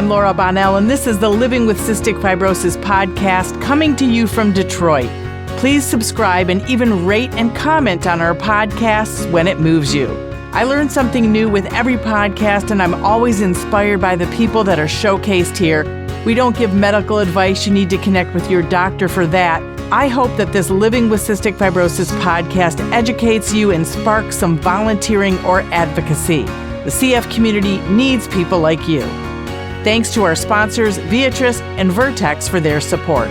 I'm Laura Bonnell, and this is the Living with Cystic Fibrosis podcast coming to you from Detroit. Please subscribe and even rate and comment on our podcasts when it moves you. I learn something new with every podcast, and I'm always inspired by the people that are showcased here. We don't give medical advice. You need to connect with your doctor for that. I hope that this Living with Cystic Fibrosis podcast educates you and sparks some volunteering or advocacy. The CF community needs people like you. Thanks to our sponsors, Beatrice and Vertex, for their support.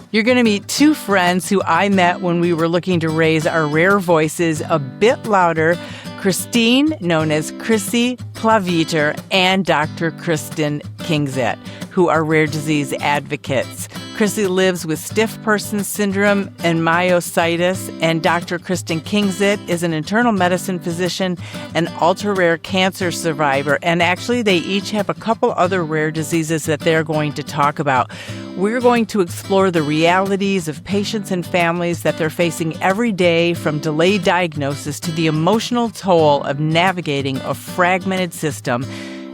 You're going to meet two friends who I met when we were looking to raise our rare voices a bit louder. Christine, known as Chrisy Klavitter, and Dr. Kristen Kingzett, who are rare disease advocates. Chrisy lives with stiff person syndrome and myositis, and Dr. Kristen Kingzett is an internal medicine physician and ultra-rare cancer survivor. And actually, they each have a couple other rare diseases that they're going to talk about. We're going to explore the realities of patients and families that they're facing every day, from delayed diagnosis to the emotional toll of navigating a fragmented system.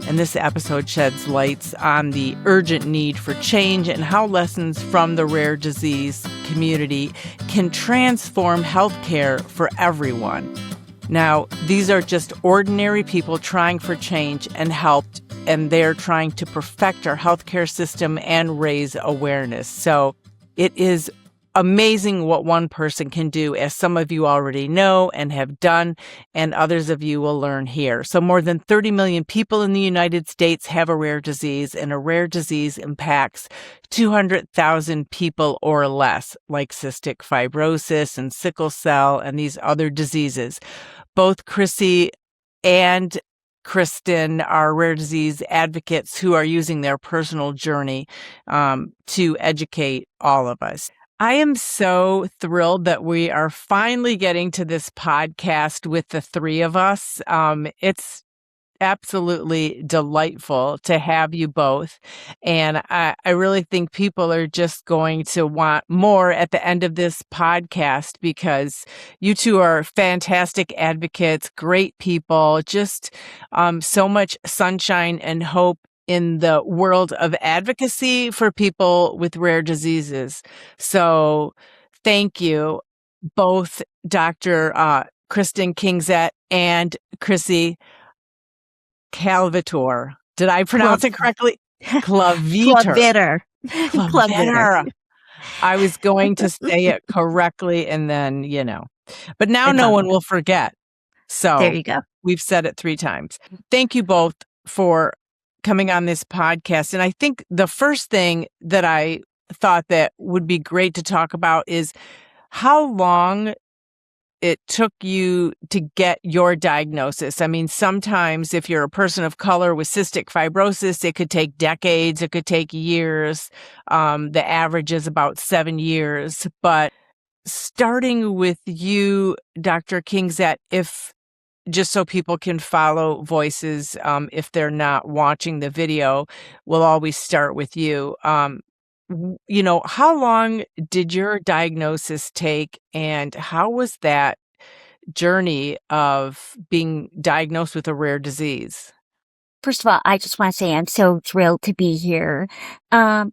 And this episode sheds lights on the urgent need for change and how lessons from the rare disease community can transform healthcare for everyone. Now, these are just ordinary people trying for change and help, and they're trying to perfect our healthcare system and raise awareness. So it is amazing what one person can do, as some of you already know and have done, and others of you will learn here. So more than 30 million people in the United States have a rare disease, and a rare disease impacts 200,000 people or less, like cystic fibrosis and sickle cell and these other diseases. Both Chrisy and Kristen are rare disease advocates who are using their personal journey to educate all of us. I am so thrilled that we are finally getting to this podcast with the three of us. It's absolutely delightful to have you both. And I really think people are just going to want more at the end of this podcast, because you two are fantastic advocates, great people, just so much sunshine and hope in the world of advocacy for people with rare diseases. So thank you, both Dr. Kristen Kingzett and Chrisy Klavitter. Did I pronounce it correctly? Klavitter. Klavitter. I was going to say it correctly, and then, but now no one will forget. So there you go. We've said it 3 times. Thank you both for coming on this podcast. And I think the first thing that I thought that would be great to talk about is how long it took you to get your diagnosis. I mean, sometimes if you're a person of color with cystic fibrosis, it could take decades, it could take years. The average is about 7 years. But starting with you, Dr. Kingzett, just so people can follow voices, if they're not watching the video, we'll always start with you. How long did your diagnosis take, and how was that journey of being diagnosed with a rare disease? First of all, I just want to say I'm so thrilled to be here. So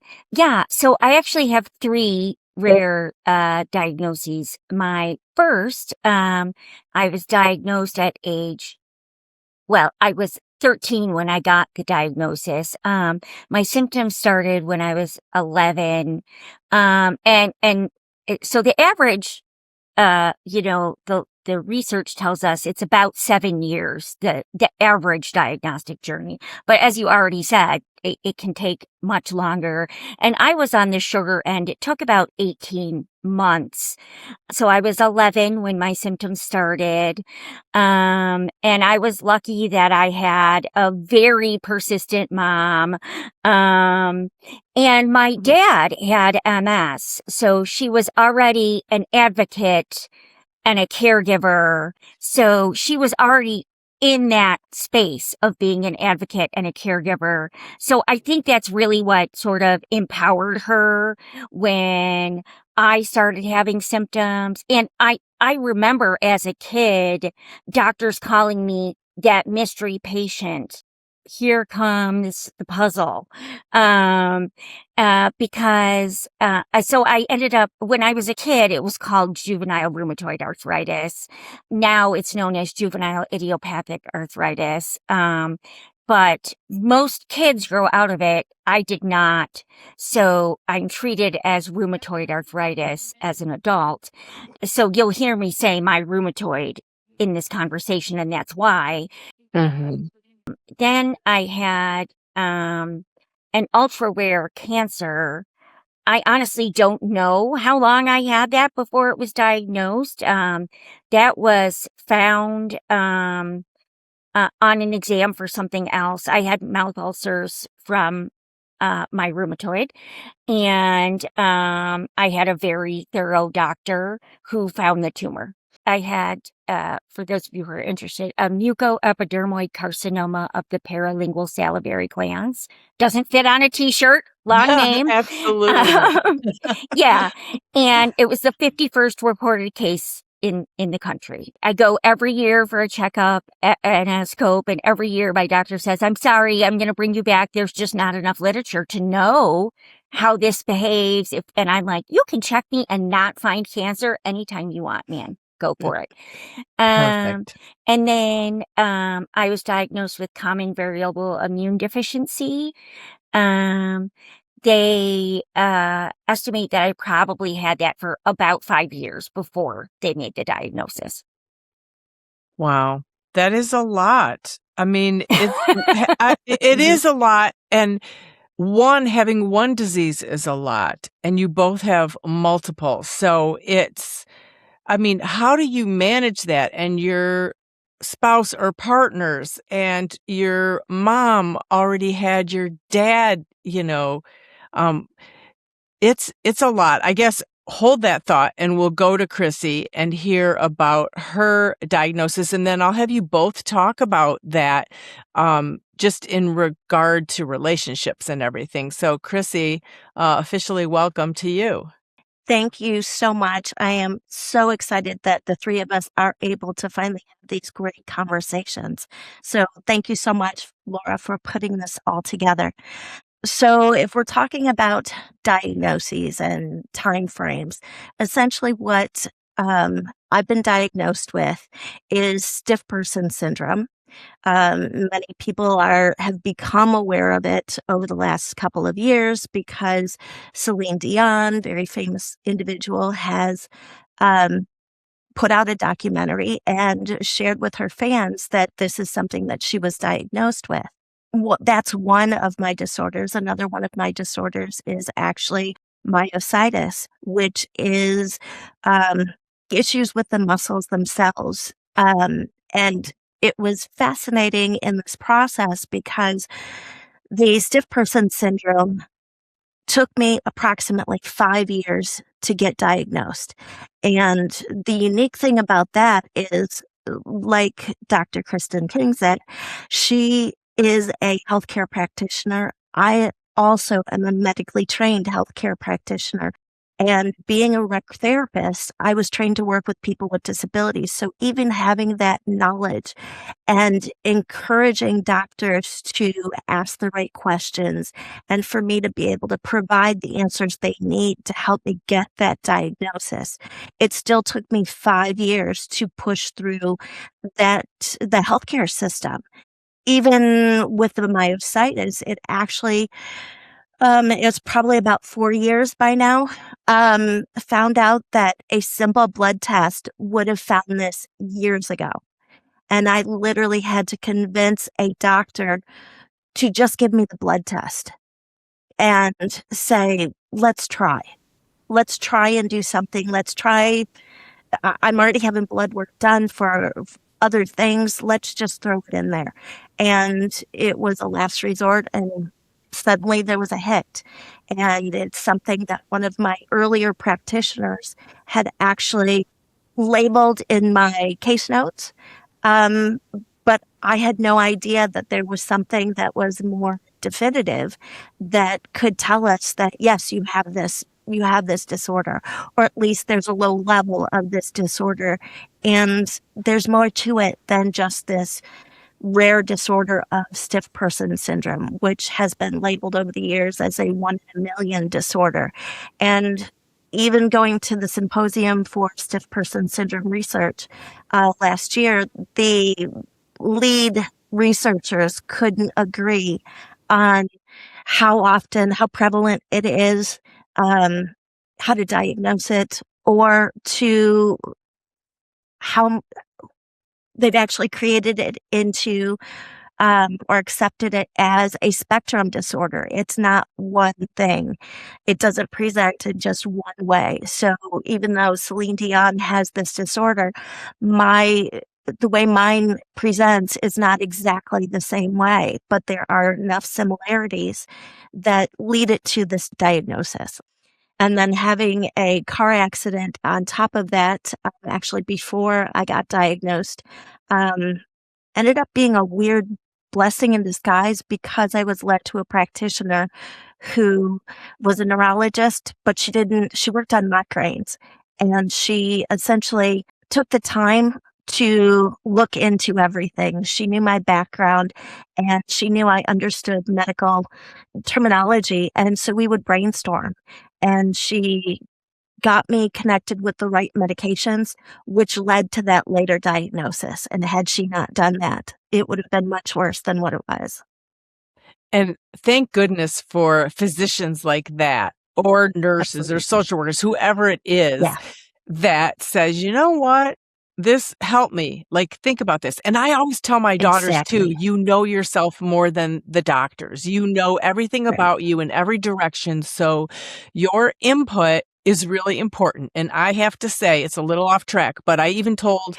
I actually have 3 rare diagnoses. My first, I was diagnosed at I was 13 when I got the diagnosis. My symptoms started when I was 11. So the average, the research tells us it's about 7 years, the average diagnostic journey. But as you already said, it can take much longer. And I was on the sugar end. It took about 18 months. So I was 11 when my symptoms started. And I was lucky that I had a very persistent mom. And my dad had MS. So she was already an advocate and a caregiver. So she was already in that space of being an advocate and a caregiver. So I think that's really what sort of empowered her when I started having symptoms. And I remember as a kid, doctors calling me that mystery patient here comes the puzzle. Because so I ended up, when I was a kid, it was called juvenile rheumatoid arthritis. Now it's known as juvenile idiopathic arthritis. But most kids grow out of it. I did not. So I'm treated as rheumatoid arthritis as an adult. So you'll hear me say my rheumatoid in this conversation, and that's why. Mhm. Then I had an ultra rare cancer. I honestly don't know how long I had that before it was diagnosed. That was found on an exam for something else. I had mouth ulcers from my rheumatoid, and I had a very thorough doctor who found the tumor. I had, for those of you who are interested, a mucoepidermoid carcinoma of the paralingual salivary glands. Doesn't fit on a t-shirt, long name. Absolutely. Yeah, and it was the 51st reported case in the country. I go every year for a checkup and a scope, and every year my doctor says, I'm sorry, I'm going to bring you back. There's just not enough literature to know how this behaves. And I'm like, you can check me and not find cancer anytime you want, man. Go for it. Perfect. And then I was diagnosed with common variable immune deficiency. They estimate that I probably had that for about 5 years before they made the diagnosis. Wow. That is a lot. I mean, it is a lot. And having one disease is a lot. And you both have multiple. So how do you manage that? And your spouse or partners and your mom already had your dad, um, it's a lot. I guess hold that thought and we'll go to Chrissy and hear about her diagnosis. And then I'll have you both talk about that, just in regard to relationships and everything. So Chrissy, officially welcome to you. Thank you so much. I am so excited that the three of us are able to finally have these great conversations. So thank you so much, Laura, for putting this all together. So if we're talking about diagnoses and timeframes, essentially what I've been diagnosed with is stiff person syndrome. Many people have become aware of it over the last couple of years because Celine Dion, very famous individual, has put out a documentary and shared with her fans that this is something that she was diagnosed with. Well, that's one of my disorders. Another one of my disorders is actually myositis, which is issues with the muscles themselves. And it was fascinating in this process because the stiff person syndrome took me approximately 5 years to get diagnosed. And the unique thing about that is, like Dr. Kristen Kingzett, she is a healthcare practitioner. I also am a medically trained healthcare practitioner. And being a rec therapist, I was trained to work with people with disabilities. So even having that knowledge and encouraging doctors to ask the right questions and for me to be able to provide the answers they need to help me get that diagnosis. It still took me 5 years to push through the healthcare system. Even with the myositis, it actually it's probably about 4 years by now. Found out that a simple blood test would have found this years ago. And I literally had to convince a doctor to just give me the blood test and say, let's try. Let's try and do something. Let's try. I'm already having blood work done for other things. Let's just throw it in there. And it was a last resort. And suddenly there was a hit. And it's something that one of my earlier practitioners had actually labeled in my case notes. But I had no idea that there was something that was more definitive that could tell us that, yes, you have this disorder, or at least there's a low level of this disorder. And there's more to it than just this rare disorder of stiff person syndrome, which has been labeled over the years as a 1 in a million disorder. And even going to the Symposium for Stiff Person Syndrome Research last year, the lead researchers couldn't agree on how prevalent it is, how to diagnose it, or to how they've actually created it into or accepted it as a spectrum disorder. It's not one thing. It doesn't present in just one way. So even though Celine Dion has this disorder, the way mine presents is not exactly the same way, but there are enough similarities that lead it to this diagnosis. And then having a car accident on top of that, actually before I got diagnosed, ended up being a weird blessing in disguise because I was led to a practitioner who was a neurologist, but she worked on migraines, and she essentially took the time to look into everything. She knew my background, and she knew I understood medical terminology. And so we would brainstorm, and she got me connected with the right medications, which led to that later diagnosis. And had she not done that, it would have been much worse than what it was. And thank goodness for physicians like that, or nurses or social workers, whoever it is Yeah. that says, you know what? This helped me. Like, think about this. And I always tell my daughters too, Exactly. you know yourself more than the doctors. You know everything Right. about you in every direction. So your input is really important. And I have to say, it's a little off track, but I even told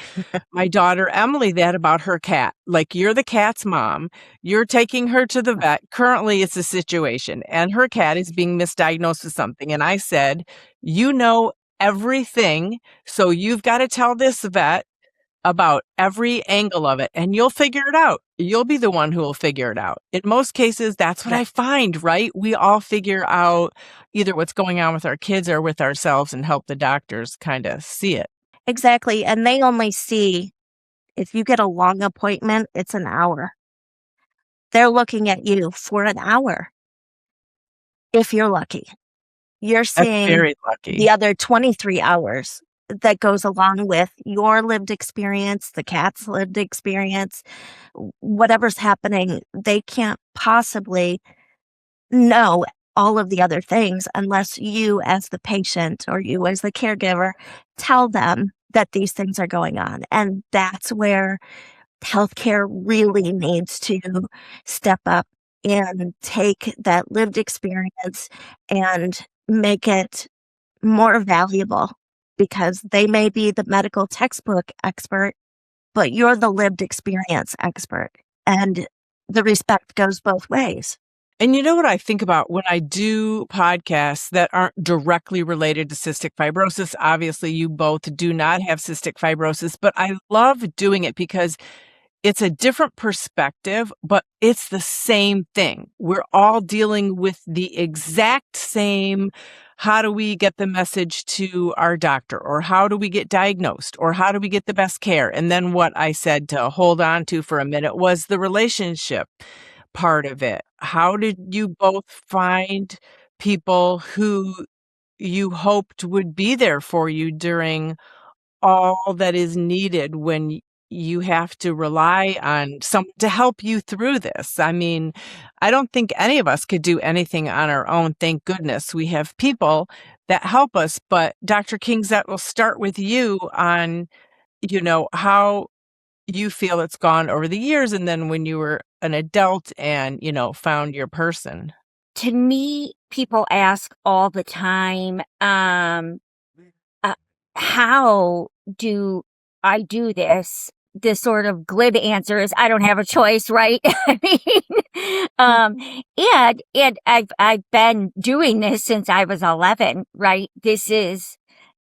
my daughter Emily that about her cat. Like, you're the cat's mom. You're taking her to the vet. Currently, it's a situation, and her cat is being misdiagnosed with something. And I said, you know everything. So you've got to tell this vet about every angle of it, and you'll figure it out. You'll be the one who will figure it out. In most cases, that's what I find, right? We all figure out either what's going on with our kids or with ourselves and help the doctors kind of see it. Exactly. And they only see, if you get a long appointment, it's an hour. They're looking at you for an hour. If you're lucky, you're That's seeing very lucky. the other 23 hours that goes along with your lived experience, the cat's lived experience, whatever's happening. They can't possibly know all of the other things unless you, as the patient, or you as the caregiver, tell them that these things are going on. And that's where healthcare really needs to step up and take that lived experience and make it more valuable, because they may be the medical textbook expert, but you're the lived experience expert. And the respect goes both ways. And you know what I think about when I do podcasts that aren't directly related to cystic fibrosis? Obviously, you both do not have cystic fibrosis, but I love doing it because it's a different perspective, but it's the same thing. We're all dealing with the exact same. How do we get the message to our doctor? Or how do we get diagnosed? Or how do we get the best care? And then what I said to hold on to for a minute was the relationship part of it. How did you both find people who you hoped would be there for you during all that is needed when you have to rely on someone to help you through this? I mean, I don't think any of us could do anything on our own. Thank goodness we have people that help us. But Dr. Kingzett, will start with you on, how you feel it's gone over the years, and then when you were an adult and, found your person. To me, people ask all the time, how do I do this? This sort of glib answer is, I don't have a choice, right? I mean, and I've been doing this since I was 11, right? This is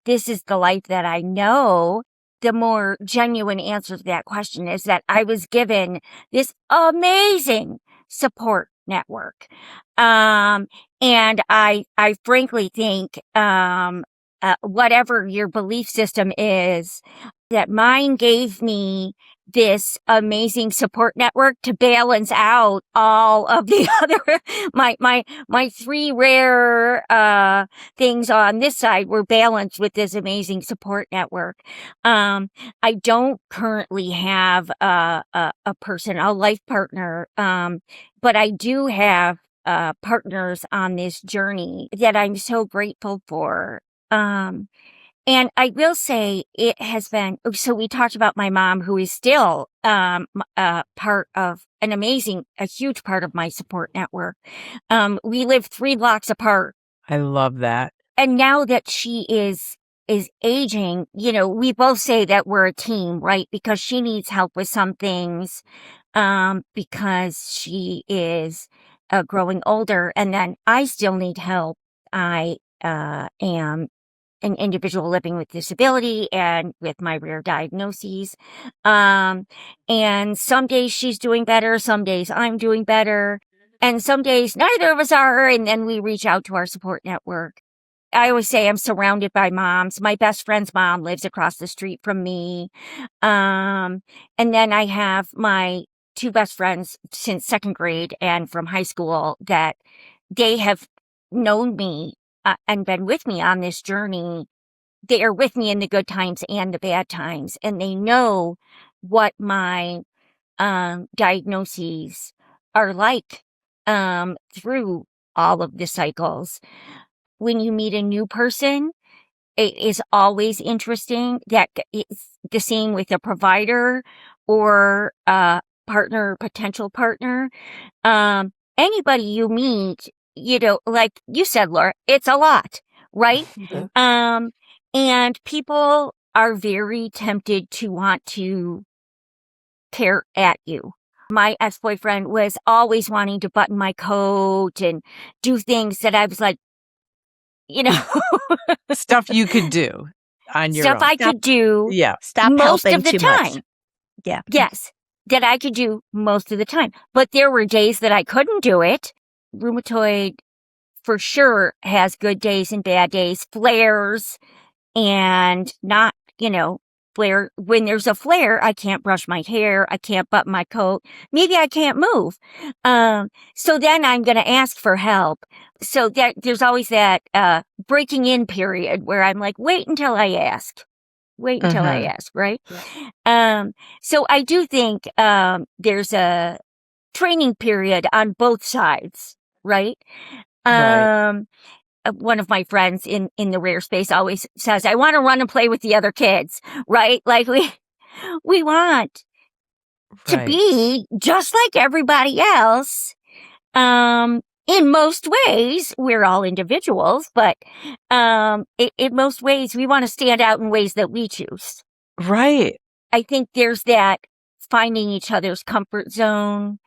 the life that I know. The more genuine answer to that question is that I was given this amazing support network. And I frankly think, whatever your belief system is, that mine gave me this amazing support network to balance out all of the other, my three rare, things on this side were balanced with this amazing support network. I don't currently have a person, a life partner, but I do have partners on this journey that I'm so grateful for. And I will say it has been, so we talked about my mom, who is still part of a huge part of my support network. We live 3 blocks apart. I love that. And now that she is aging, we both say that we're a team, right? Because she needs help with some things, because she is growing older, and then I still need help. I am an individual living with disability and with my rare diagnoses. And some days she's doing better, some days I'm doing better, and some days neither of us are, and then we reach out to our support network. I always say I'm surrounded by moms. My best friend's mom lives across the street from me. And then I have my 2 best friends since 2nd grade and from high school that they have known me and been with me on this journey. They are with me in the good times and the bad times, and they know what my diagnoses are like through all of the cycles. When you meet a new person, it is always interesting. That it's the same with a provider or a partner, potential partner. Anybody you meet, like you said, Laura, it's a lot, right? And people are very tempted to want to tear at you. My ex-boyfriend was always wanting to button my coat and do things that I was like, Stuff you could do on your stuff own. I could do Yeah. Stop most helping of the too time. much. Yeah. Yes, that I could do most of the time. But there were days that I couldn't do it. Rheumatoid for sure has good days and bad days, flares, and not, flare. When there's a flare, I can't brush my hair. I can't button my coat. Maybe I can't move. So then I'm going to ask for help. So that there's always that breaking in period where I'm like, wait until I ask. Wait until I ask, right? Yeah. So I do think there's a training period on both sides, right? Right. One of my friends in the rare space always says, I want to run and play with the other kids, right? Like we want to Right. be just like everybody else. In most ways, we're all individuals, but in most ways, we want to stand out in ways that we choose. Right. I think there's that finding each other's comfort zone.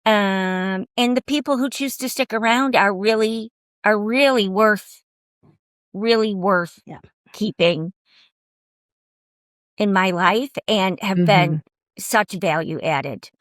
And the people who choose to stick around are really worth keeping in my life and have been such value added.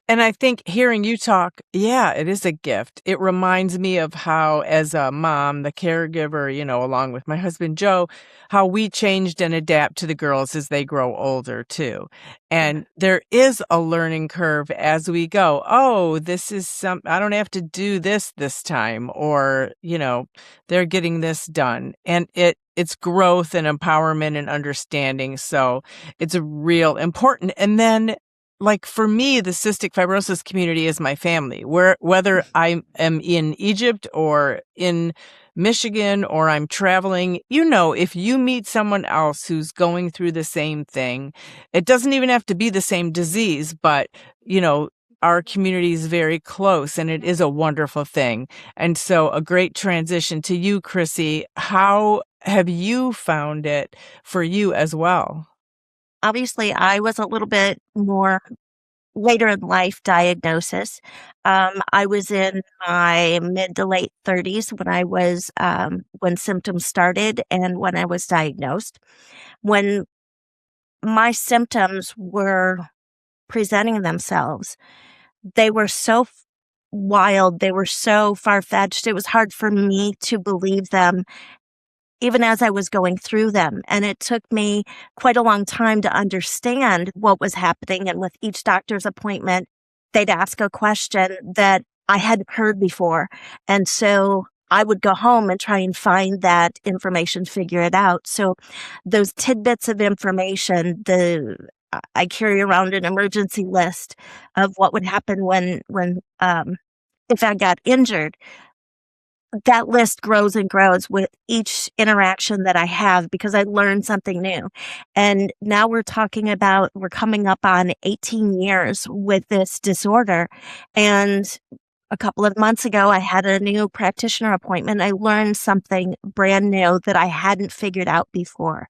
And I think hearing you talk, yeah, it is a gift. It reminds me of how, as a mom, the caregiver, along with my husband, Joe, how we changed and adapt to the girls as they grow older, too. And there is a learning curve as we go. Oh, this is I don't have to do this time, or, they're getting this done. And it's growth and empowerment and understanding. So it's a real important. And then, like, for me, the cystic fibrosis community is my family. Whether I am in Egypt or in Michigan or I'm traveling, if you meet someone else who's going through the same thing, it doesn't even have to be the same disease, but, our community is very close, and it is a wonderful thing. And so a great transition to you, Chrissy. How have you found it for you as well? Obviously, I was a little bit more later in life diagnosis. I was in my mid to late 30s when symptoms started and when I was diagnosed. When my symptoms were presenting themselves, they were so wild, they were so far-fetched. It was hard for me to believe them even as I was going through them. And it took me quite a long time to understand what was happening. And with each doctor's appointment, they'd ask a question that I hadn't heard before. And so I would go home and try and find that information, figure it out. So those tidbits of information, I carry around an emergency list of what would happen when if I got injured. That list grows and grows with each interaction that I have because I learned something new. And now we're coming up on 18 years with this disorder. And a couple of months ago, I had a new practitioner appointment. I learned something brand new that I hadn't figured out before.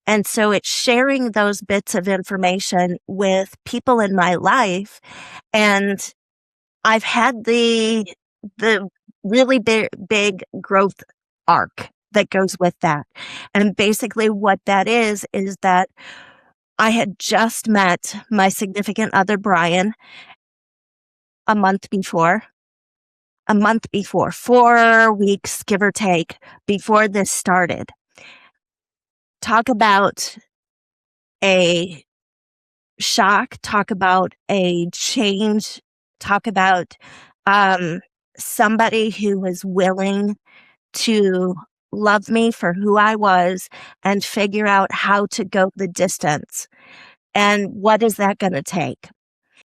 And so it's sharing those bits of information with people in my life. And I've had the really big growth arc that goes with that. And basically what that is that I had just met my significant other, Brian, a month before, 4 weeks, give or take, before this started. Talk about a shock, talk about a change, talk about somebody who was willing to love me for who I was and figure out how to go the distance. And what is that going to take?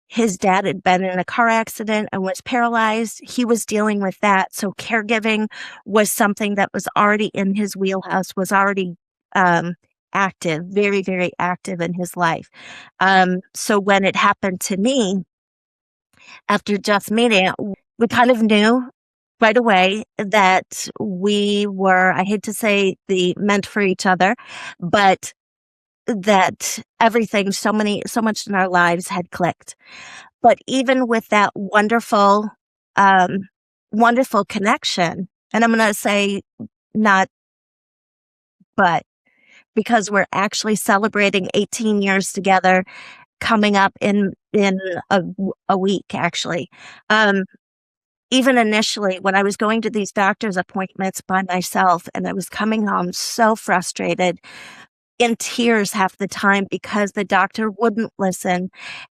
His dad had been in a car accident and was paralyzed. He was dealing with that. So caregiving was something that was already in his wheelhouse, was already active, very, very active in his life. So when it happened to me, after just meeting, we kind of knew right away that we were, I hate to say meant for each other, but that everything, so much in our lives had clicked. But even with that wonderful connection, and I'm going to say not, but because we're actually celebrating 18 years together coming up in a week, actually. Even initially, when I was going to these doctor's appointments by myself and I was coming home so frustrated, in tears half the time because the doctor wouldn't listen.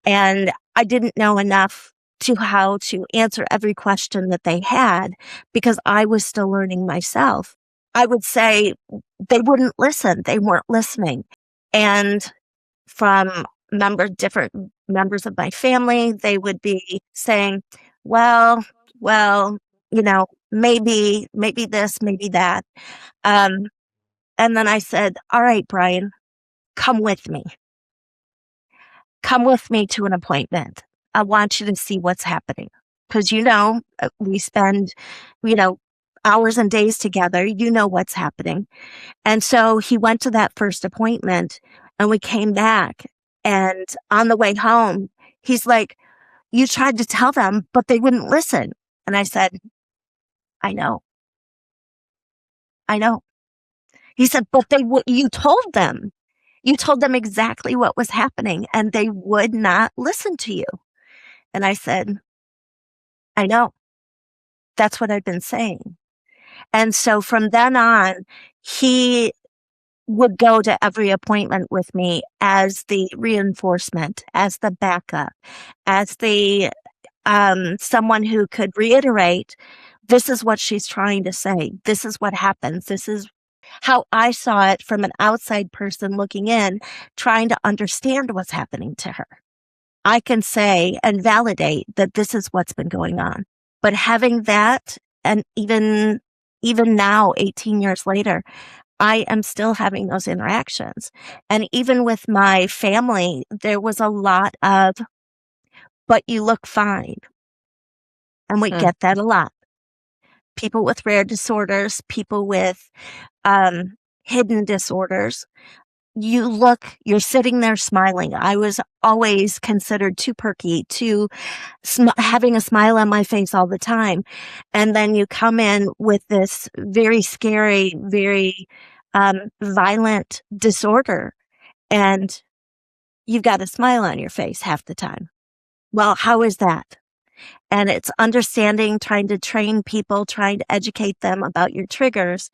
And I didn't know enough to how to answer every question that they had because I was still learning myself. I would say they wouldn't listen. They weren't listening. And from different members of my family, they would be saying, well, maybe this, maybe that. And then I said, all right, Brian, come with me. Come with me to an appointment. I want you to see what's happening. Because, we spend, hours and days together. You know what's happening. And so he went to that first appointment and we came back. And on the way home, he's like, you tried to tell them, but they wouldn't listen. And I said, I know. He said, but you told them. You told them exactly what was happening and they would not listen to you. And I said, I know. That's what I've been saying. And so from then on, he would go to every appointment with me as the reinforcement, as the backup, as the someone who could reiterate, this is what she's trying to say. This is what happens. This is how I saw it from an outside person looking in, trying to understand what's happening to her. I can say and validate that this is what's been going on. But having that, and even now, 18 years later, I am still having those interactions. And even with my family, there was a lot of, but you look fine. And we get that a lot. People with rare disorders, people with hidden disorders. You're sitting there smiling. I was always considered too perky, having a smile on my face all the time. And then you come in with this very scary, very violent disorder, and you've got a smile on your face half the time. Well, how is that? And it's understanding, trying to train people, trying to educate them about your triggers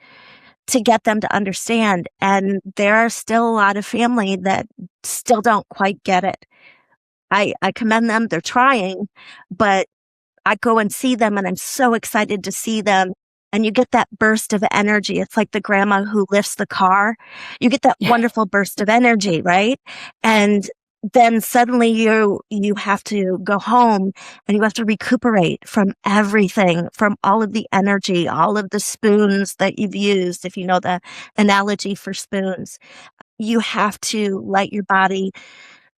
to get them to understand. And there are still a lot of family that still don't quite get it. I commend them. They're trying, but I go and see them and I'm so excited to see them. And you get that burst of energy. It's like the grandma who lifts the car. You get that wonderful burst of energy, right? And then suddenly you have to go home and you have to recuperate from everything, from all of the energy, all of the spoons that you've used. If you know the analogy for spoons, you have to let your body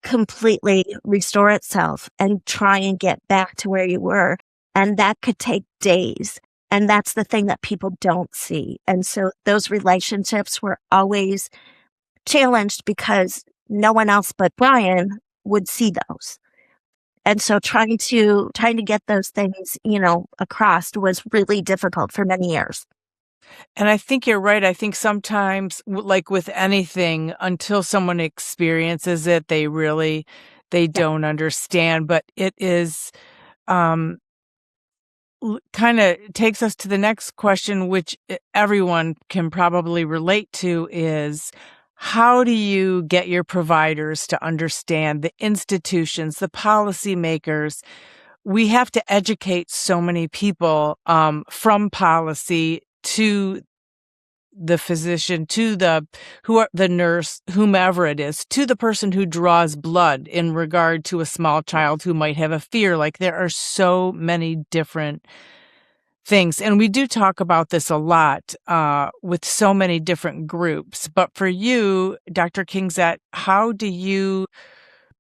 completely restore itself and try and get back to where you were. And that could take days. And that's the thing that people don't see. And so those relationships were always challenged because no one else but Brian would see those. And so trying to get those things, across was really difficult for many years. And I think you're right. I think sometimes, like with anything, until someone experiences it, they don't understand. But it is, kind of takes us to the next question, which everyone can probably relate to, is how do you get your providers to understand, the institutions, the policymakers? We have to educate so many people, from policy to the physician, to the nurse, whomever it is, to the person who draws blood in regard to a small child who might have a fear. Like, there are so many different things. And we do talk about this a lot, with so many different groups. But for you, Dr. Kingzett, how do you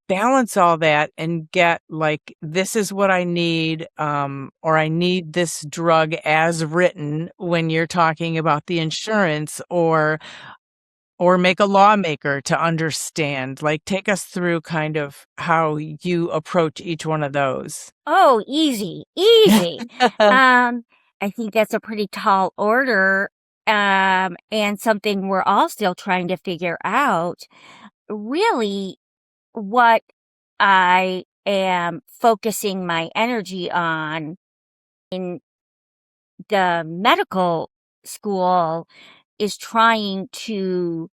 balance all that and get, like, this is what I need, or I need this drug as written, when you're talking about the insurance, or make a lawmaker to understand? Like, take us through kind of how you approach each one of those. Oh, easy. I think that's a pretty tall order, and something we're all still trying to figure out. Really, what I am focusing my energy on in the medical school is trying to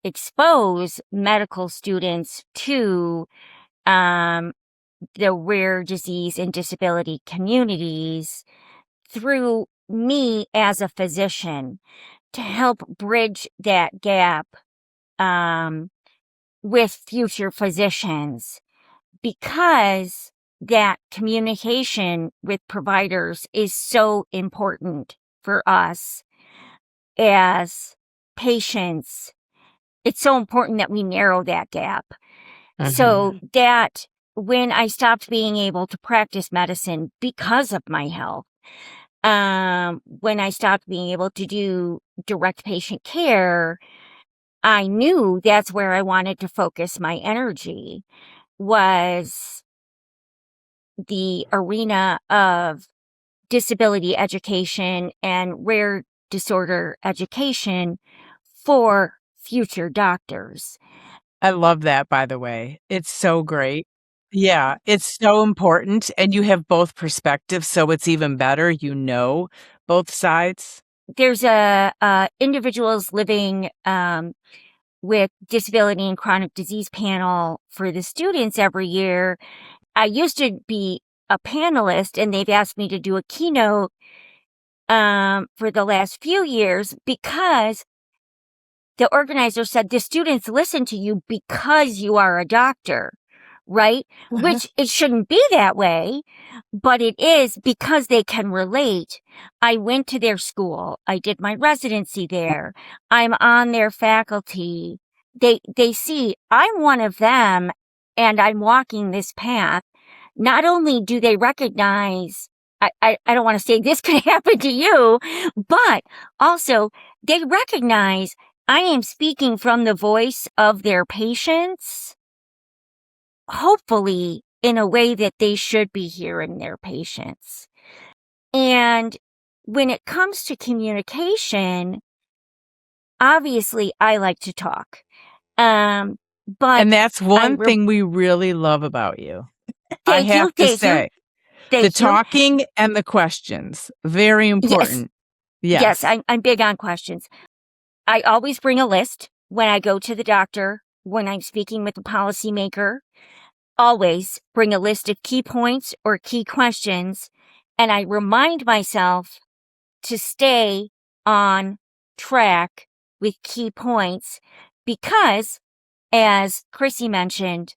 expose medical students to the rare disease and disability communities through me as a physician, to help bridge that gap with future physicians, because that communication with providers is so important for us as patients. It's so important that we narrow that gap. So that when I stopped being able to practice medicine because of my health, when I stopped being able to do direct patient care, I knew that's where I wanted to focus my energy, was the arena of disability education and rare disorder education for future doctors. I love that, by the way. It's so great. Yeah, it's so important, and you have both perspectives, so it's even better, both sides. There's individuals living with disability and chronic disease panel for the students every year. I used to be a panelist, and they've asked me to do a keynote for the last few years, because the organizer said the students listen to you because you are a doctor, right? Which it shouldn't be that way, but it is, because they can relate. I went to their school. I did my residency there. I'm on their faculty. They see I'm one of them and I'm walking this path. Not only do they recognize, I don't want to say this could happen to you, but also they recognize I am speaking from the voice of their patients, hopefully in a way that they should be hearing their patients. And when it comes to communication, obviously I like to talk. But And that's one thing we really love about you. I have to say, the talking and the questions, very important. Yes, I'm big on questions. I always bring a list when I go to the doctor, when I'm speaking with a policymaker. Always bring a list of key points or key questions, and I remind myself to stay on track with key points because, as Chrissy mentioned,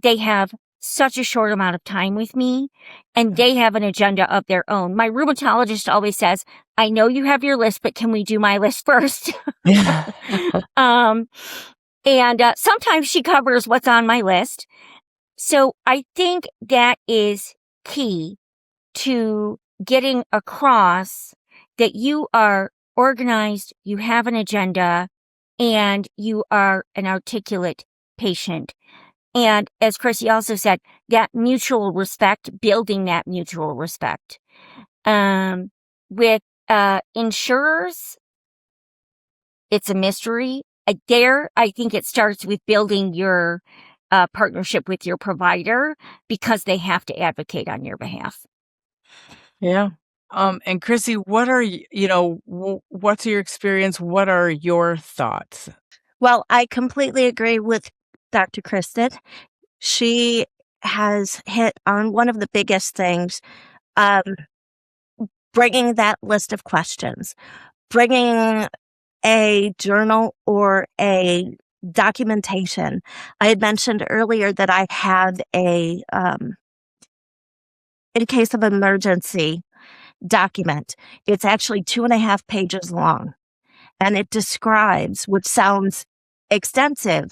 they have such a short amount of time with me and they have an agenda of their own. My rheumatologist always says, I know you have your list, but can we do my list first? And sometimes she covers what's on my list. So I think that is key to getting across that you are organized, you have an agenda, and you are an articulate patient. And as Chrissy also said, that mutual respect, building that mutual respect. With insurers, it's a mystery. I think it starts with building your partnership with your provider because they have to advocate on your behalf. Yeah. And Chrissy, what are what's your experience? What are your thoughts? Well, I completely agree with Dr. Kristen. She has hit on one of the biggest things, bringing that list of questions, bringing a journal or a documentation. I had mentioned earlier that I have in case of emergency document. It's actually 2.5 pages long, and it describes, which sounds extensive,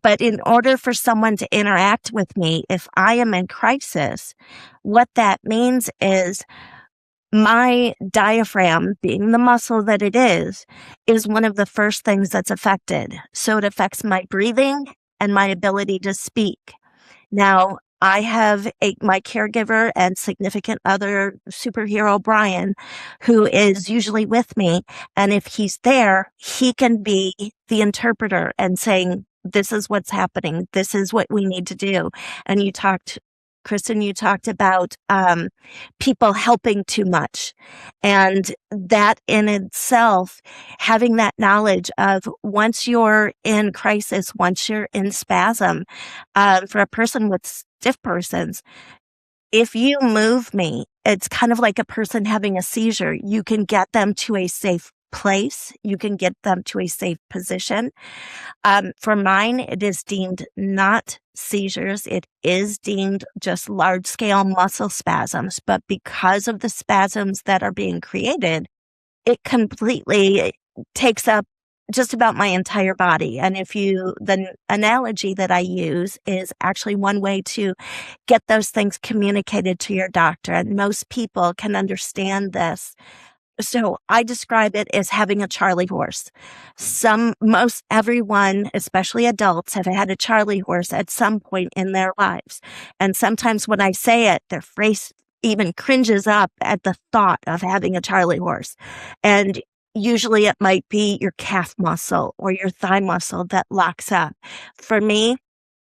but in order for someone to interact with me, if I am in crisis, what that means is my diaphragm, being the muscle that it is one of the first things that's affected. So it affects my breathing and my ability to speak. Now, I have my caregiver and significant other, superhero Brian, who is usually with me. And if he's there, he can be the interpreter and saying, this is what's happening. This is what we need to do. And Kristen, you talked about people helping too much. And that in itself, having that knowledge of once you're in crisis, once you're in spasm, for a person with stiff persons, if you move me, it's kind of like a person having a seizure. You can get them to a safe place. You can get them to a safe position. For mine, it is deemed not seizures. It is deemed just large scale muscle spasms. But because of the spasms that are being created, it completely takes up just about my entire body. And the analogy that I use is actually one way to get those things communicated to your doctor. And most people can understand this. So I describe it as having a Charlie horse. Most everyone, especially adults, have had a Charlie horse at some point in their lives. And sometimes when I say it, their face even cringes up at the thought of having a Charlie horse. And usually it might be your calf muscle or your thigh muscle that locks up. For me,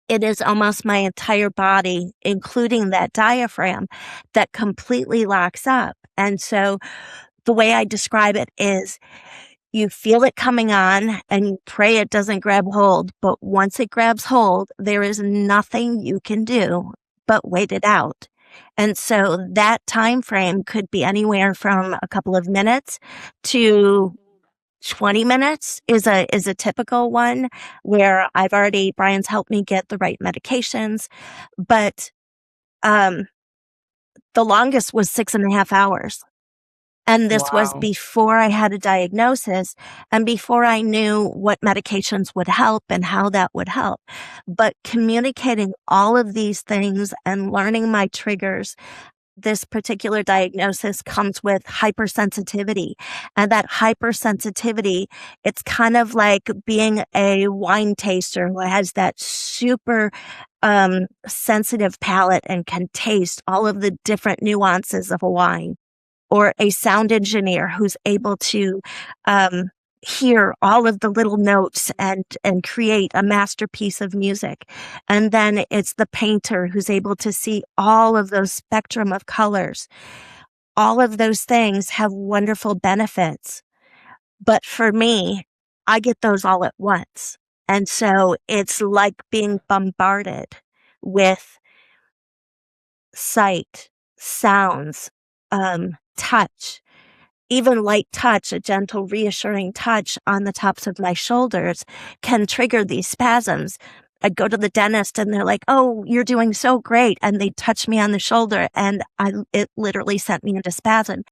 it is almost my entire body, including that diaphragm, that completely locks up. And so the way I describe it is you feel it coming on and you pray it doesn't grab hold. But once it grabs hold, there is nothing you can do but wait it out. And so that time frame could be anywhere from a couple of minutes to 20 minutes is a typical one where Brian's helped me get the right medications. But the longest was 6.5 hours. And this was before I had a diagnosis and before I knew what medications would help and how that would help. But communicating all of these things and learning my triggers, this particular diagnosis comes with hypersensitivity. And that hypersensitivity, it's kind of like being a wine taster who has that super sensitive palate and can taste all of the different nuances of a wine. Or a sound engineer who's able to hear all of the little notes and create a masterpiece of music. And then it's the painter who's able to see all of those spectrum of colors. all of those things have wonderful benefits. But for me, I get those all at once. And so it's like being bombarded with sight, sounds, touch, even light touch, a gentle, reassuring touch on the tops of my shoulders can trigger these spasms. I go to the dentist and they're like, "Oh, you're doing so great." And they touch me on the shoulder and it literally sent me into spasm.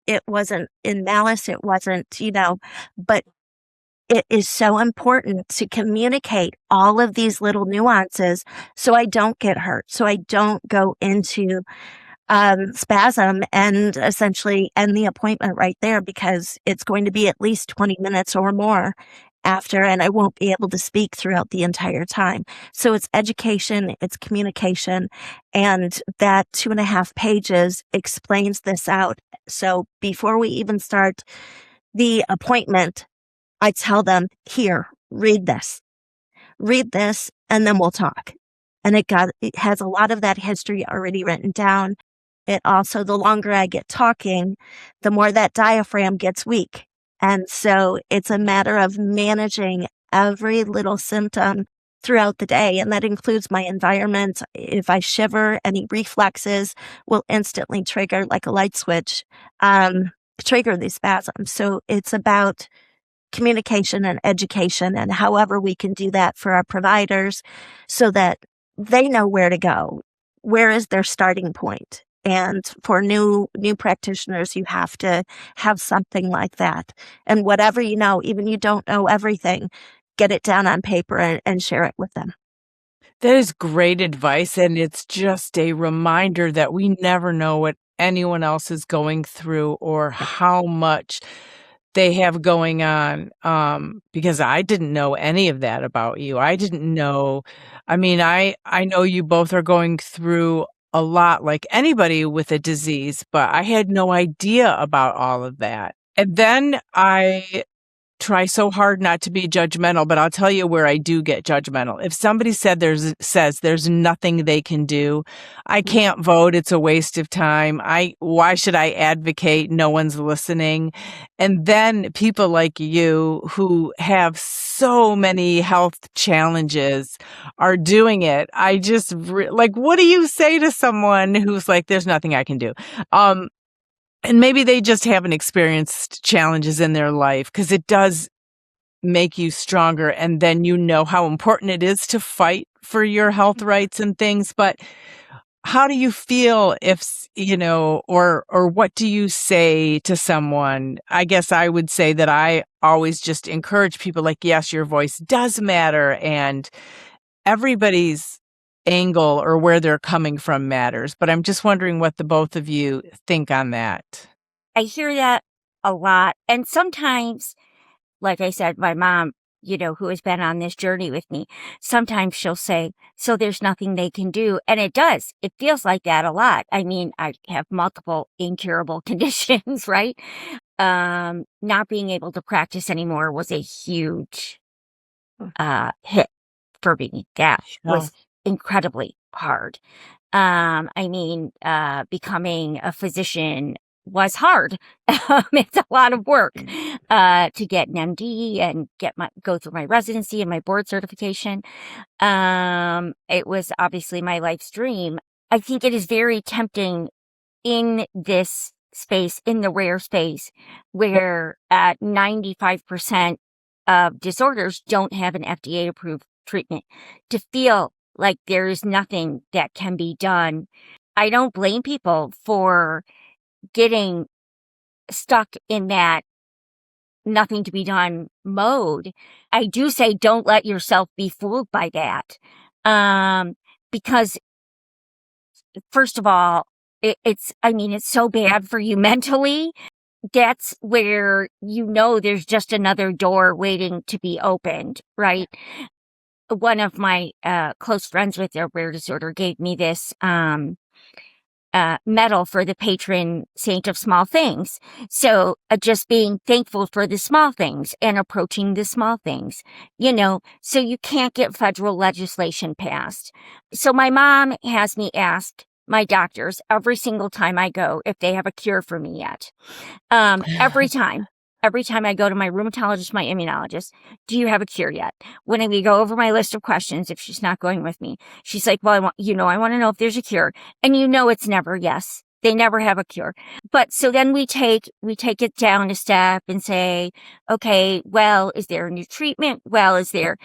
It wasn't in malice. It wasn't, but it is so important to communicate all of these little nuances so I don't get hurt, so I don't go into spasm and essentially end the appointment right there, because it's going to be at least 20 minutes or more after, and I won't be able to speak throughout the entire time. So it's education, it's communication, and that 2.5 pages explains this out. So before we even start the appointment, I tell them, "Here, read this, and then we'll talk." And it has a lot of that history already written down. It also, the longer I get talking, the more that diaphragm gets weak. And so it's a matter of managing every little symptom throughout the day. And that includes my environment. If I shiver, any reflexes will instantly trigger, like a light switch, trigger these spasms. So it's about communication and education, and however we can do that for our providers so that they know where to go. Where is their starting point? And for new practitioners, you have to have something like that. And whatever you know, even you don't know everything, get it down on paper and share it with them. That is great advice, and it's just a reminder that we never know what anyone else is going through or how much they have going on, because I didn't know any of that about you. I didn't know. I mean, I know you both are going through a lot like anybody with a disease, but I had no idea about all of that. And then I try so hard not to be judgmental, but I'll tell you where I do get judgmental. If somebody says there's nothing they can do, I can't vote. It's a waste of time. Why should I advocate? No one's listening. And then people like you who have so many health challenges are doing it. I just like, what do you say to someone who's like, there's nothing I can do? And maybe they just haven't experienced challenges in their life, because it does make you stronger. And then you know how important it is to fight for your health rights and things. But how do you feel if, or what do you say to someone? I guess I would say that I always just encourage people like, yes, your voice does matter, and everybody's angle or where they're coming from matters. But I'm just wondering what the both of you think on that. I hear that a lot. And sometimes, like I said, my mom, who has been on this journey with me, sometimes she'll say, "So there's nothing they can do." And it does. It feels like that a lot. I mean, I have multiple incurable conditions, right? Not being able to practice anymore was a huge hit for me. That was incredibly hard. Becoming a physician was hard. It's a lot of work to get an MD and go through my residency and my board certification. It was obviously my life's dream. I think it is very tempting in this space, in the rare space, where 95% of disorders don't have an FDA-approved treatment, to feel like there is nothing that can be done. I don't blame people for getting stuck in that nothing to be done mode. I do say don't let yourself be fooled by that. Because first of all, it's so bad for you mentally. That's where there's just another door waiting to be opened, right? One of my close friends with a rare disorder gave me this medal for the patron saint of small things. So just being thankful for the small things and approaching the small things, so you can't get federal legislation passed. So my mom has me ask my doctors every single time I go if they have a cure for me yet. Every time. Every time I go to my rheumatologist, my immunologist, do you have a cure yet? When we go over my list of questions, if she's not going with me, she's like, well, I want to know if there's a cure. And it's never yes. They never have a cure. But so then we take it down a step and say, okay, well, is there a new treatment? Well, is there,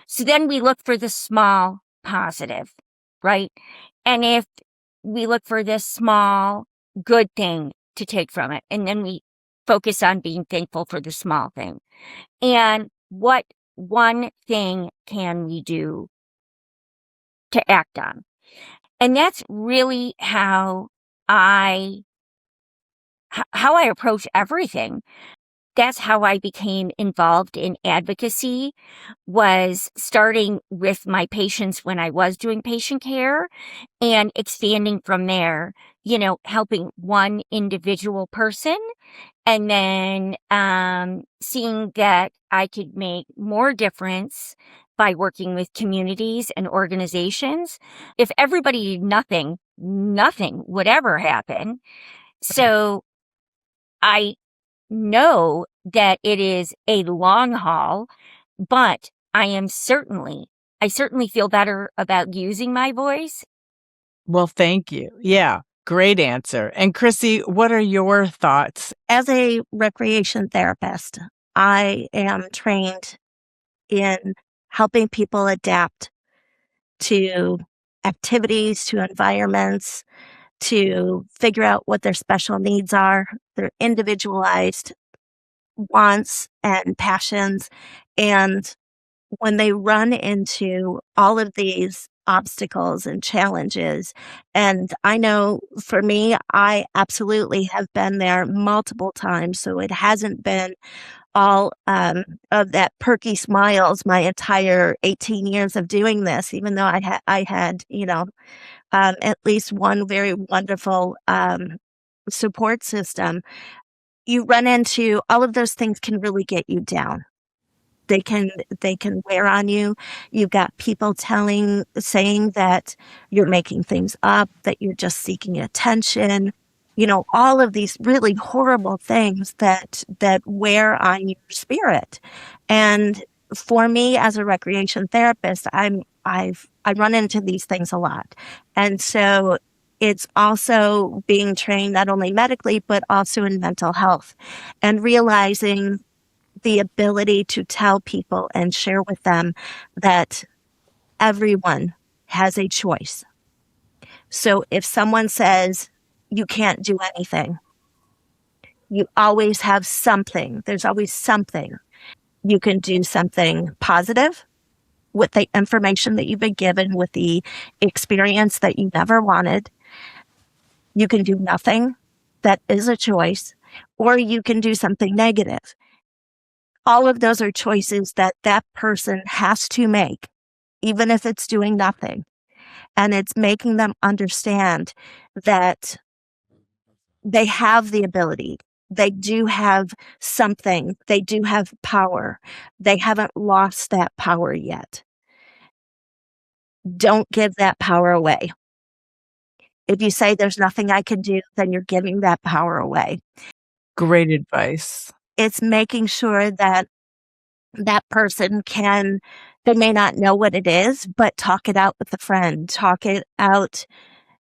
so then we look for the small positive, right? And if we look for this small good thing to take from it, and then we focus on being thankful for the small thing. And what one thing can we do to act on? And that's really how I approach everything. That's how I became involved in advocacy, was starting with my patients when I was doing patient care and expanding from there, helping one individual person, and then seeing that I could make more difference by working with communities and organizations. If everybody did nothing would ever happen. So I know that it is a long haul, but I certainly feel better about using my voice. Well, thank you. Yeah, great answer. And Chrissy, what are your thoughts? As a recreation therapist, I am trained in helping people adapt to activities, to environments, to figure out what their special needs are, their individualized wants and passions. And when they run into all of these obstacles and challenges, and I know for me, I absolutely have been there multiple times. So it hasn't been all of that perky smiles my entire 18 years of doing this, even though I had, at least one very wonderful support system. You run into all of those things can really get you down. They can wear on you. You've got people saying that you're making things up, that you're just seeking attention. All of these really horrible things that wear on your spirit. And for me as a recreation therapist, I run into these things a lot. And so it's also being trained not only medically, but also in mental health, and realizing the ability to tell people and share with them that everyone has a choice. So if someone says you can't do anything, you always have something. There's always something. You can do something positive with the information that you've been given, with the experience that you never wanted. You can do nothing. That is a choice. Or you can do something negative. All of those are choices that person has to make, even if it's doing nothing. And it's making them understand that they have the ability. They do have something. They do have power. They haven't lost that power yet. Don't give that power away. If you say there's nothing I can do, then you're giving that power away. Great advice. It's making sure that person they may not know what it is, but talk it out with a friend, talk it out,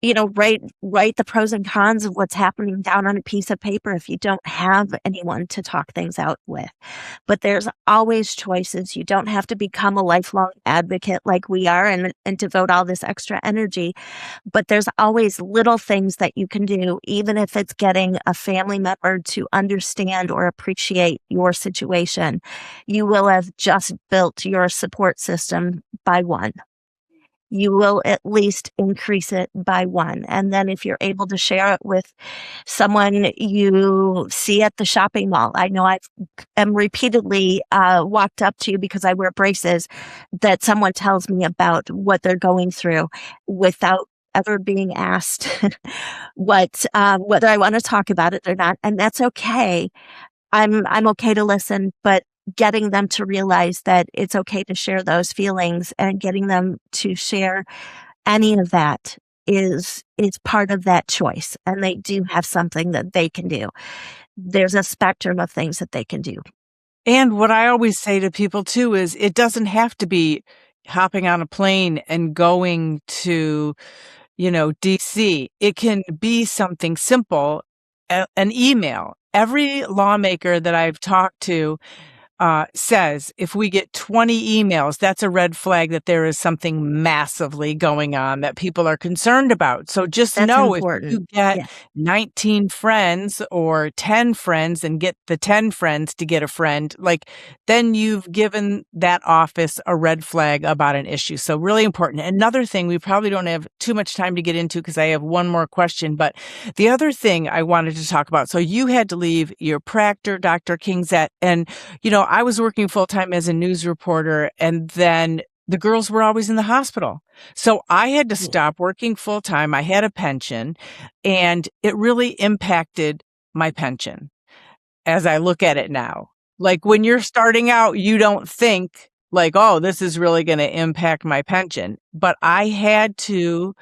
write the pros and cons of what's happening down on a piece of paper if you don't have anyone to talk things out with. But there's always choices. You don't have to become a lifelong advocate like we are and devote all this extra energy. But there's always little things that you can do, even if it's getting a family member to understand or appreciate your situation. You will have just built your support system by one. You will at least increase it by one. And then if you're able to share it with someone you see at the shopping mall, I know am repeatedly walked up to, because I wear braces, that someone tells me about what they're going through without ever being asked whether I want to talk about it or not. And that's okay. I'm okay to listen, but getting them to realize that it's okay to share those feelings and getting them to share any of that is part of that choice, and they do have something that they can do. There's a spectrum of things that they can do. And what I always say to people too is it doesn't have to be hopping on a plane and going to, DC. It can be something simple, an email. Every lawmaker that I've talked to says if we get 20 emails, that's a red flag that there is something massively going on that people are concerned about. So just That's know if important. you get Yeah. 19 friends or 10 friends and get the 10 friends to get a friend, then you've given that office a red flag about an issue. So really important. Another thing we probably don't have too much time to get into because I have one more question, but the other thing I wanted to talk about, so you had to leave your practice, Dr. Kingzett, and I was working full-time as a news reporter, and then the girls were always in the hospital. So I had to stop working full-time. I had a pension, and it really impacted my pension as I look at it now. Like when you're starting out, you don't think oh, this is really going to impact my pension. But I had to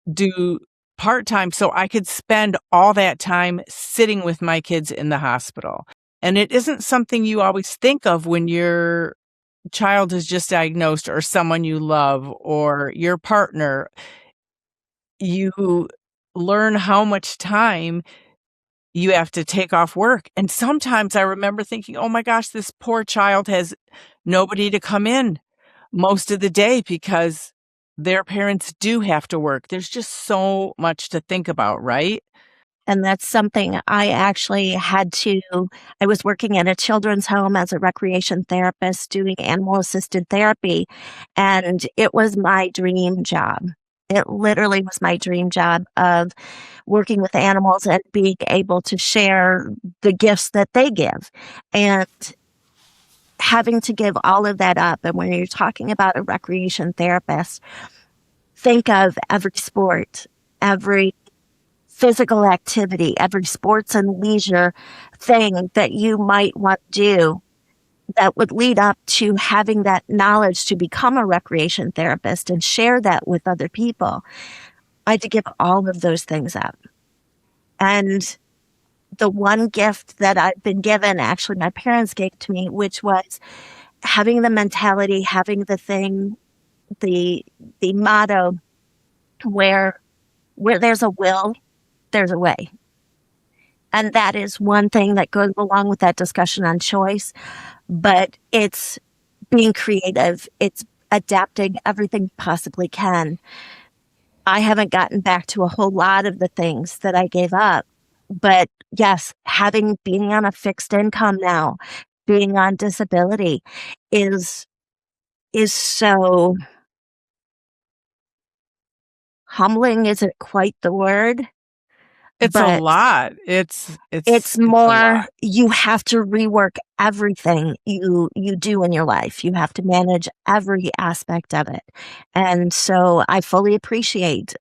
do part-time so I could spend all that time sitting with my kids in the hospital. And it isn't something you always think of when your child is just diagnosed or someone you love or your partner. You learn how much time you have to take off work. And sometimes I remember thinking, oh my gosh, this poor child has nobody to come in most of the day because their parents do have to work. There's just so much to think about, right? And that's something I actually had to. I was working at a children's home as a recreation therapist doing animal assisted therapy, and it was my dream job. It literally was my dream job of working with animals and being able to share the gifts that they give. And having to give all of that up. And when you're talking about a recreation therapist, think of every sport, every physical activity, every sports and leisure thing that you might want to do that would lead up to having that knowledge to become a recreation therapist and share that with other people. I had to give all of those things up. And the one gift that I've been given, actually my parents gave to me, which was having the mentality, having the thing, the motto where there's a will, there's a way. And that is one thing that goes along with that discussion on choice, but it's being creative. It's adapting everything you possibly can. I haven't gotten back to a whole lot of the things that I gave up, but yes, being on a fixed income now, being on disability is so humbling. Isn't quite the word. It's a But lot. it's A more, lot. you have to rework everything you do in your life. You have to manage every aspect of it. And so I fully appreciate,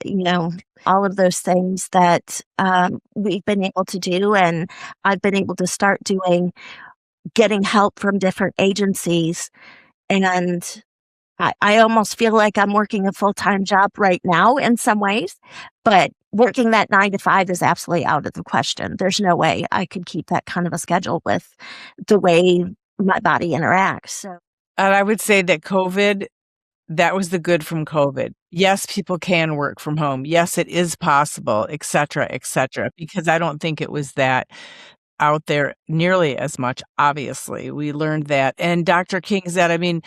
all of those things that we've been able to do. And I've been able to start doing, getting help from different agencies. And I almost feel like I'm working a full-time job right now in some ways, but working that 9 to 5 is absolutely out of the question. There's no way I could keep that kind of a schedule with the way my body interacts. So, And I would say that that was the good from COVID. Yes, people can work from home. Yes, it is possible, et cetera, because I don't think it was that out there nearly as much. Obviously, we learned that. And Dr. Kingzett, I mean,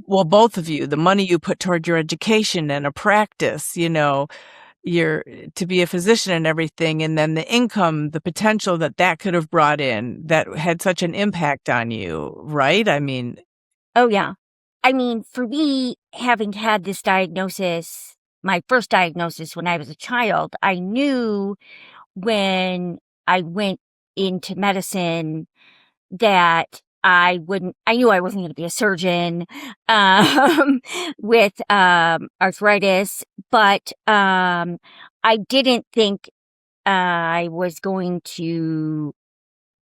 well, both of you, the money you put toward your education and a practice, you're to be a physician and everything, and then the income, the potential that could have brought in that had such an impact on you, right? I mean, Oh, yeah. I mean, for me, having had this diagnosis, my first diagnosis when I was a child, I knew when I went into medicine that I knew I wasn't going to be a surgeon, with, arthritis, but, I didn't think I was going to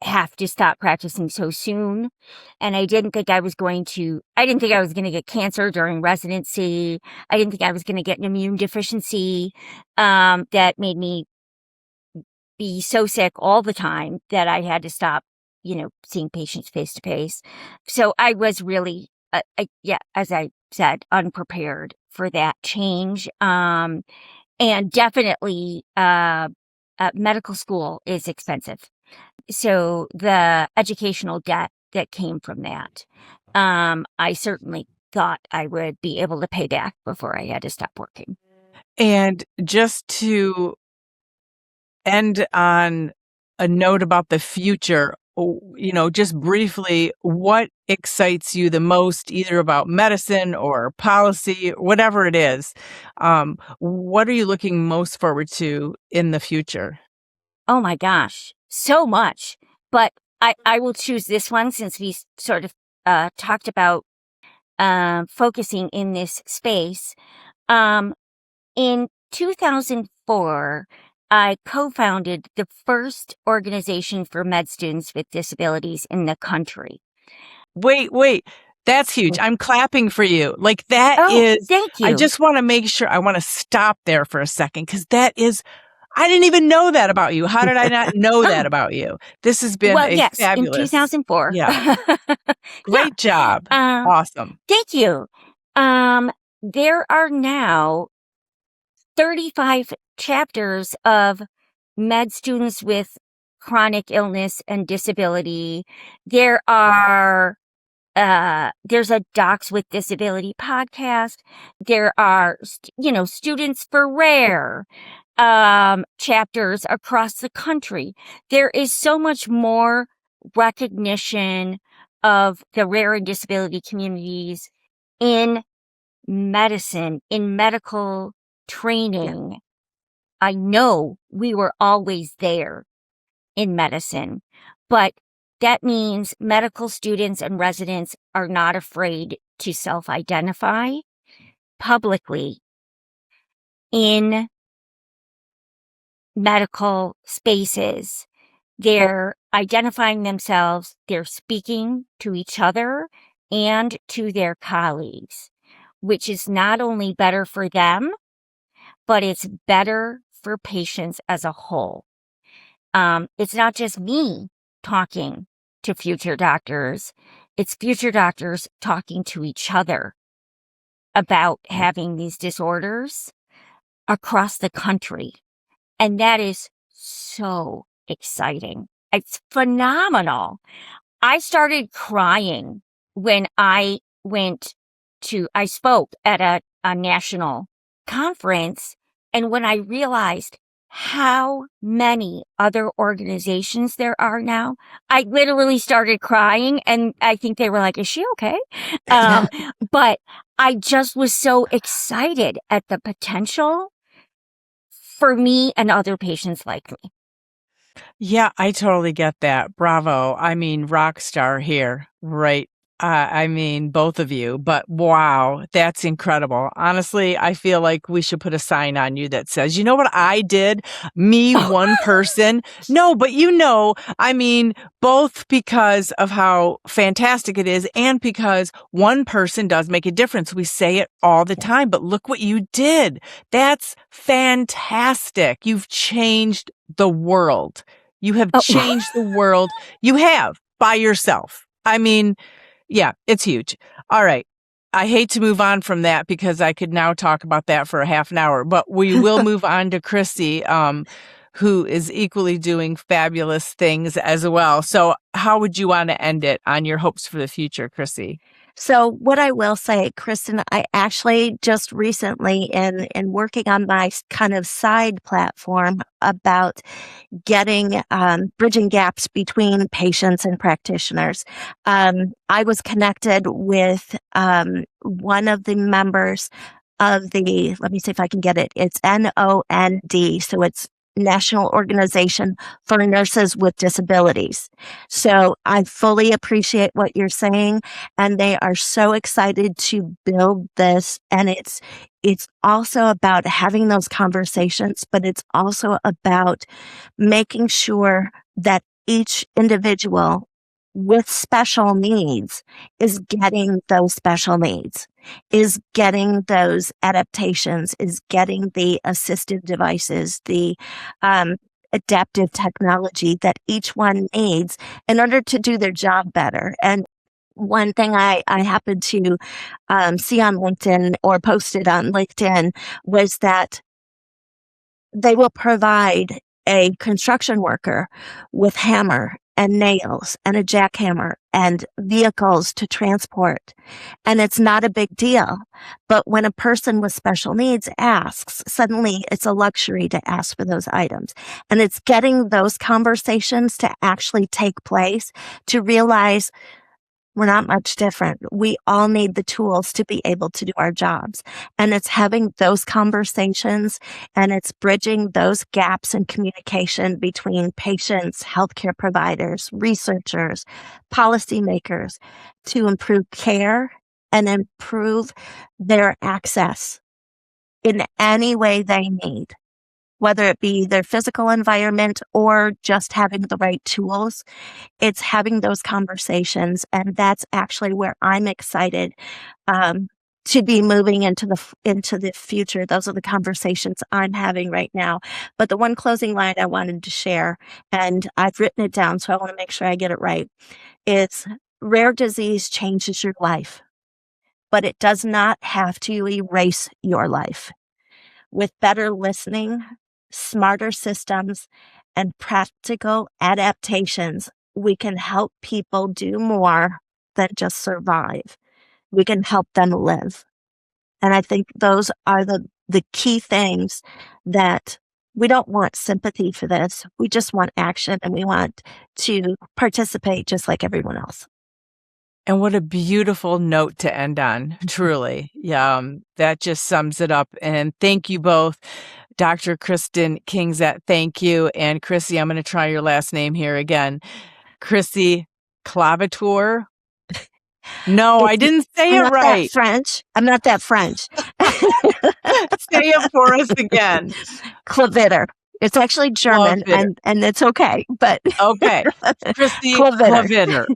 have to stop practicing so soon. And I didn't think I was going to get cancer during residency. I didn't think I was going to get an immune deficiency that made me be so sick all the time that I had to stop, seeing patients face to face. So I was really, as I said, unprepared for that change. And definitely, medical school is expensive. So the educational debt that came from that, I certainly thought I would be able to pay back before I had to stop working. And just to end on a note about the future, just briefly, what excites you the most, either about medicine or policy, whatever it is? What are you looking most forward to in the future? Oh my gosh, so much. But I will choose this one since we sort of talked about focusing in this space. In 2004, I co-founded the first organization for med students with disabilities in the country. Wait. That's huge. I'm clapping for you. Like that is, thank you. I just want to make sure, I want to stop there for a second because that is, I didn't even know that about you. How did I not know that about you? This has been fabulous. In 2004. Yeah. Great job. Awesome. Thank you. There are now 35 chapters of med students with chronic illness and disability. There's a Docs with Disability podcast. There are, Students for Rare chapters across the country. There is so much more recognition of the rare and disability communities in medicine, in medical training. Yeah. I know we were always there in medicine, but that means medical students and residents are not afraid to self-identify publicly in medical spaces. They're identifying themselves, they're speaking to each other and to their colleagues, which is not only better for them, but it's better for patients as a whole. It's not just me talking to future doctors, it's future doctors talking to each other about having these disorders across the country. And that is so exciting. It's phenomenal. I started crying when I spoke at a national conference, and when I realized how many other organizations there are now, I literally started crying, and I think they were like, is she okay? But I just was so excited at the potential for me and other patients like me. Yeah, I totally get that. Bravo. I mean, rock star here, right? Both of you, but wow, that's incredible. Honestly, I feel like we should put a sign on you that says, you know what I did? Me, one person. No, but both because of how fantastic it is and because one person does make a difference. We say it all the time, but look what you did. That's fantastic. You've changed the world. You have changed the world. You have by yourself. Yeah, it's huge. All right. I hate to move on from that because I could now talk about that for a half an hour, but we will move on to Chrisy, who is equally doing fabulous things as well. So how would you want to end it on your hopes for the future, Chrisy? So what I will say, Kristen, I actually just recently in working on my kind of side platform about getting bridging gaps between patients and practitioners. I was connected with one of the members of the, let me see if I can get it. It's NOND. So it's National Organization for Nurses with Disabilities. So I fully appreciate what you're saying, and they are so excited to build this. And it's also about having those conversations, but it's also about making sure that each individual with special needs is getting those special needs, is getting those adaptations, is getting the assistive devices, the adaptive technology that each one needs in order to do their job better. And one thing I happened to see on LinkedIn or posted on LinkedIn was that they will provide a construction worker with hammer and nails and a jackhammer and vehicles to transport. And it's not a big deal. But when a person with special needs asks, suddenly it's a luxury to ask for those items. And it's getting those conversations to actually take place to realize we're not much different. We all need the tools to be able to do our jobs. And it's having those conversations and it's bridging those gaps in communication between patients, healthcare providers, researchers, policymakers to improve care and improve their access in any way they need, whether it be their physical environment or just having the right tools. It's having those conversations. And that's actually where I'm excited to be moving into the future. Those are the conversations I'm having right now. But the one closing line I wanted to share, and I've written it down, so I want to make sure I get it right, is rare disease changes your life, but it does not have to erase your life. With better listening, smarter systems, and practical adaptations, we can help people do more than just survive. We can help them live. And I think those are the key things that we don't want sympathy for this. We just want action and we want to participate just like everyone else. And what a beautiful note to end on, truly. Yeah, that just sums it up. And thank you both. Dr. Kristen Kingzett, thank you. And Chrisy, I'm going to try your last name here again. Chrisy Klavitter. No, I didn't say it right. I'm not that French. Say it for us again. Klavitter. It's actually German, and it's okay. But okay, Chrisy Klavitter.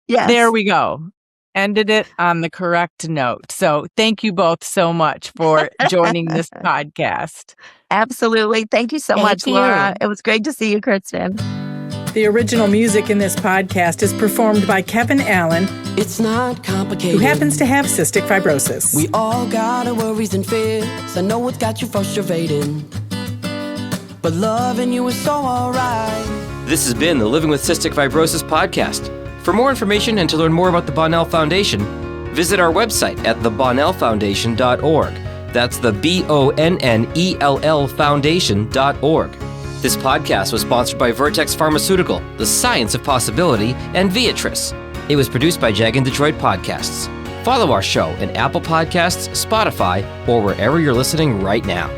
Yes. There we go. Ended it on the correct note. So thank you both so much for joining this podcast. Absolutely. Thank you so much, Laura. It was great to see you, Kristen. The original music in this podcast is performed by Kevin Allen. It's not complicated. Who happens to have cystic fibrosis. We all got our worries and fears. I know it's got you frustrated, but loving you is so alright. This has been the Living with Cystic Fibrosis podcast. For more information and to learn more about the Bonnell Foundation, visit our website at thebonnellfoundation.org. That's the BONNELL Foundation.org. This podcast was sponsored by Vertex Pharmaceutical, The Science of Possibility, and Viatris. It was produced by Jag and Detroit Podcasts. Follow our show in Apple Podcasts, Spotify, or wherever you're listening right now.